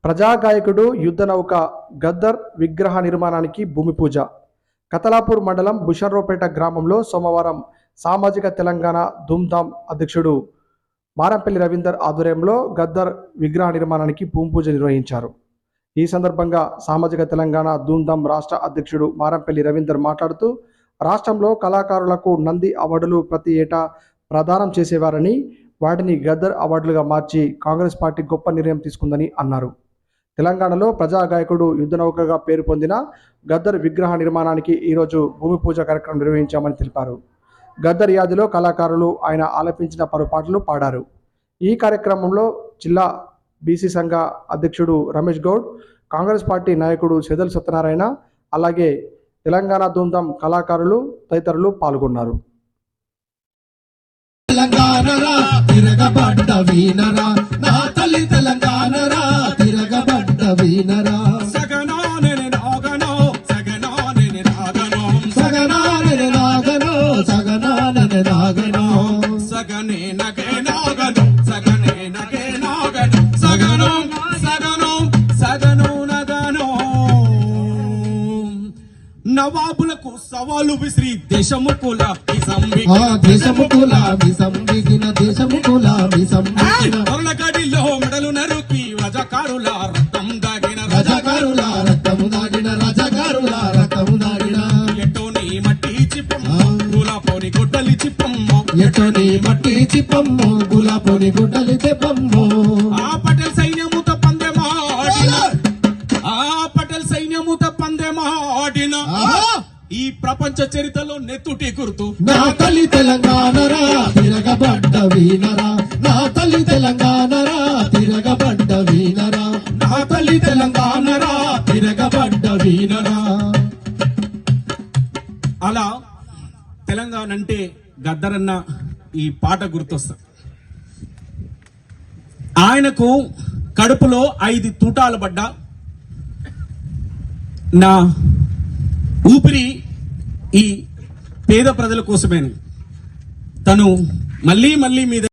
ప్రజాగాయకుడు యుద్ధ నౌక గద్దర్ విగ్రహ నిర్మాణానికి భూమి పూజ. కతలాపూర్ మండలం బుషర్రోపేట గ్రామంలో సోమవారం సామాజిక తెలంగాణ ధూమ్ధామ్ అధ్యక్షుడు మారంపల్లి రవీందర్ ఆధ్వర్యంలో గద్దర్ విగ్రహ నిర్మాణానికి భూమి పూజ నిర్వహించారు. ఈ సందర్భంగా సామాజిక తెలంగాణ ధూమ్ధామ్ రాష్ట్ర అధ్యక్షుడు మారంపల్లి రవీందర్ మాట్లాడుతూ, రాష్ట్రంలో కళాకారులకు నంది అవార్డులు ప్రతి ఏటా ప్రదానం చేసేవారని, వాటిని గద్దర్ అవార్డులుగా మార్చి కాంగ్రెస్ పార్టీ గొప్ప నిర్ణయం తీసుకుందని అన్నారు. తెలంగాణలో ప్రజాగాయకుడు యుద్ధ నౌకగా పేరు పొందిన గద్దర్ విగ్రహ నిర్మాణానికి ఈరోజు భూమి పూజ కార్యక్రమం నిర్వహించామని తెలిపారు. గద్దర్ యాదిలో కళాకారులు ఆయన ఆలపించిన పలు పాటలు పాడారు. ఈ కార్యక్రమంలో జిల్లా బీసీ సంఘ అధ్యక్షుడు రమేష్ గౌడ్, కాంగ్రెస్ పార్టీ నాయకుడు సెదల్ సత్యనారాయణ, అలాగే తెలంగాణ ధూమ్ధామ్ కళాకారులు తదితరులు పాల్గొన్నారు. తెలంగాణరా తిరగబడ్డ వీనరా, నా తల్లి తెలంగాణరా తిరగబడ్డ వీనరా. సగనానే నాగనో సగనానే నాగనో సగనానే నాగనో సగనానే నాగనో సగనే నగే నాగనో సగనే నగే నాగనో సగనో సగనో సగనో నగనో. నవాబులకు సవాలు విసిరి దేశము కుల దేశము కుల విసంబిగిన దేశము కుల విసంబిగిన కొరలగడిలో మెడలు నరుకి రజకారుల రక్తం దాగిన రజకారుల రక్తము దాగిన రజకారుల రక్తము దాగిన. ఎటోని మట్టి చిప్పమ్మ గులాపోని గుడ్డలి చిప్పమ్మ ఎటోని మట్టి చిప్పమ్మ గులాపోని గుడ్డలి చిప్పమ్మ. ఆ పటేల్ సైన్యముతో పందెమాడిన ఆ పటేల్ సైన్యముతో పందెమాడిన ఈ ప్రపంచ చరిత్రలో నెత్తుటి గుర్తు. నా తల్లి తెలంగాణరా తిరగబడ్డ వీనరా, నా తల్లి తెలంగాణరా తిరగబడ్డ వీనరా, నా తల్లి తెలంగాణరా తిరగబడ్డ వీనరా. అలా తెలంగాణ అంటే గద్దరన్న ఈ పాట గుర్తొస్తుంది. ఆయనకు కడుపులో 5 తూటాలు పడ్డా నా ఊపిరి ఈ పేద ప్రజల కోసమే. తను మళ్ళీ మీద